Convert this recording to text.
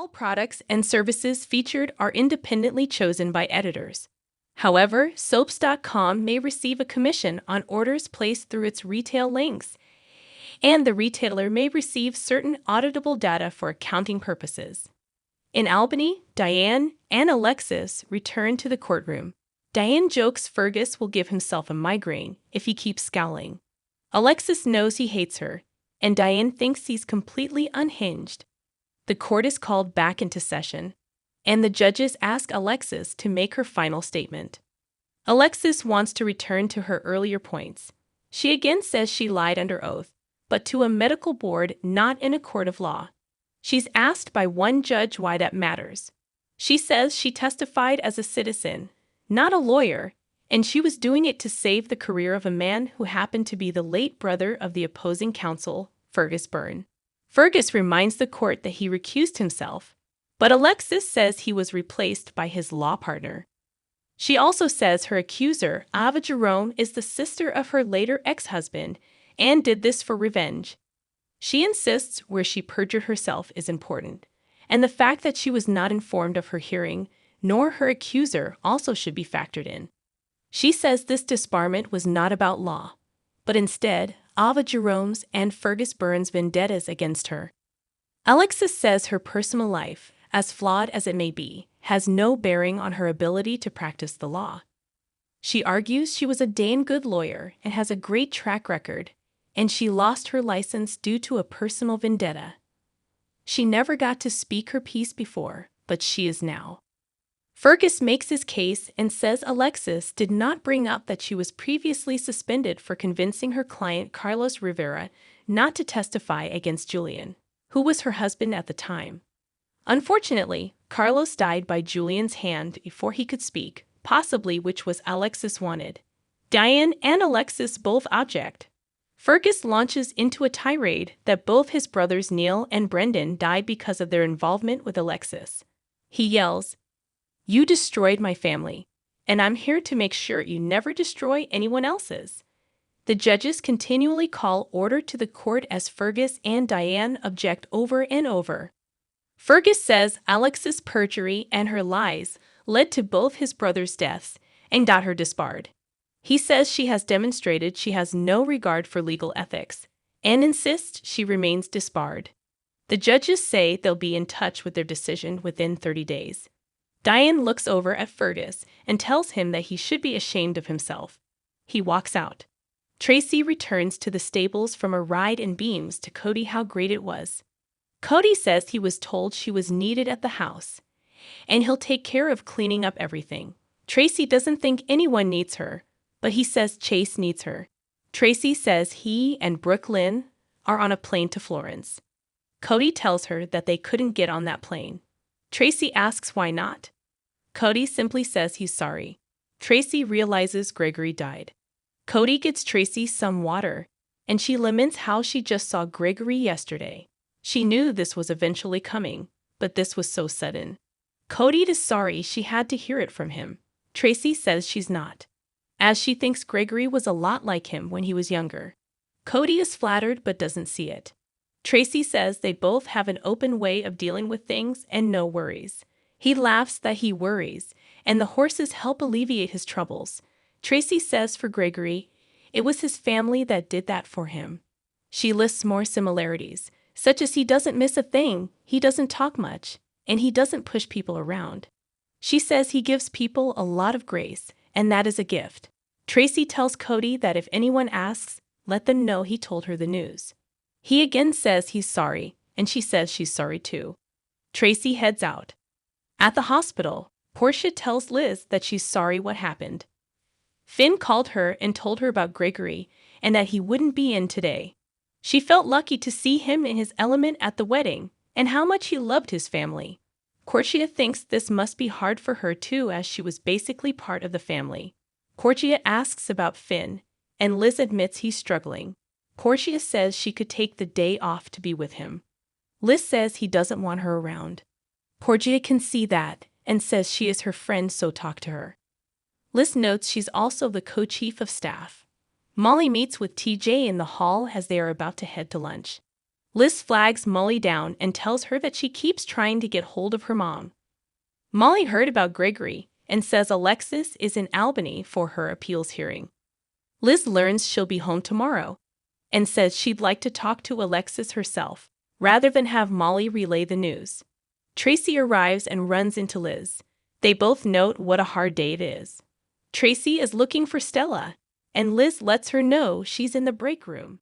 all products and services featured are independently chosen by editors. However, soaps.com may receive a commission on orders placed through its retail links, and the retailer may receive certain auditable data for accounting purposes. In Albany, Diane and Alexis return to the courtroom. Diane jokes Fergus will give himself a migraine if he keeps scowling. Alexis knows he hates her, and Diane thinks he's completely unhinged. The court is called back into session, and the judges ask Alexis to make her final statement. Alexis wants to return to her earlier points. She again says she lied under oath, but to a medical board, not in a court of law. She's asked by one judge why that matters. She says she testified as a citizen, not a lawyer, and she was doing it to save the career of a man who happened to be the late brother of the opposing counsel, Fergus Byrne. Fergus reminds the court that he recused himself, but Alexis says he was replaced by his law partner. She also says her accuser, Ava Jerome, is the sister of her later ex-husband and did this for revenge. She insists where she perjured herself is important, and the fact that she was not informed of her hearing, nor her accuser, also should be factored in. She says this disbarment was not about law, but instead Ava Jerome's and Fergus Byrne's vendettas against her. Alexis says her personal life, as flawed as it may be, has no bearing on her ability to practice the law. She argues she was a damn good lawyer and has a great track record, and she lost her license due to a personal vendetta. She never got to speak her piece before, but she is now. Fergus makes his case and says Alexis did not bring up that she was previously suspended for convincing her client Carlos Rivera not to testify against Julian, who was her husband at the time. Unfortunately, Carlos died by Julian's hand before he could speak, possibly which was Alexis wanted. Diane and Alexis both object. Fergus launches into a tirade that both his brothers Neil and Brendan died because of their involvement with Alexis. He yells, "You destroyed my family, and I'm here to make sure you never destroy anyone else's." The judges continually call order to the court as Fergus and Diane object over and over. Fergus says Alexis' perjury and her lies led to both his brothers' deaths and got her disbarred. He says she has demonstrated she has no regard for legal ethics and insists she remains disbarred. The judges say they'll be in touch with their decision within 30 days. Diane looks over at Fergus and tells him that he should be ashamed of himself. He walks out. Tracy returns to the stables from a ride and beams to Cody how great it was. Cody says he was told she was needed at the house, and he'll take care of cleaning up everything. Tracy doesn't think anyone needs her, but he says Chase needs her. Tracy says he and Brooklyn are on a plane to Florence. Cody tells her that they couldn't get on that plane. Tracy asks why not. Cody simply says he's sorry. Tracy realizes Gregory died. Cody gets Tracy some water, and she laments how she just saw Gregory yesterday. She knew this was eventually coming, but this was so sudden. Cody is sorry she had to hear it from him. Tracy says she's not, as she thinks Gregory was a lot like him when he was younger. Cody is flattered but doesn't see it. Tracy says they both have an open way of dealing with things and no worries. He laughs that he worries, and the horses help alleviate his troubles. Tracy says for Gregory, it was his family that did that for him. She lists more similarities, such as he doesn't miss a thing, he doesn't talk much, and he doesn't push people around. She says he gives people a lot of grace, and that is a gift. Tracy tells Cody that if anyone asks, let them know he told her the news. He again says he's sorry, and she says she's sorry too. Tracy heads out. At the hospital, Portia tells Liz that she's sorry what happened. Finn called her and told her about Gregory and that he wouldn't be in today. She felt lucky to see him in his element at the wedding and how much he loved his family. Portia thinks this must be hard for her too, as she was basically part of the family. Portia asks about Finn, and Liz admits he's struggling. Portia says she could take the day off to be with him. Liz says he doesn't want her around. Portia can see that and says she is her friend, so talk to her. Liz notes she's also the co-chief of staff. Molly meets with TJ in the hall as they are about to head to lunch. Liz flags Molly down and tells her that she keeps trying to get hold of her mom. Molly heard about Gregory and says Alexis is in Albany for her appeals hearing. Liz learns she'll be home tomorrow and says she'd like to talk to Alexis herself rather than have Molly relay the news. Tracy arrives and runs into Liz. They both note what a hard day it is. Tracy is looking for Stella, and Liz lets her know she's in the break room.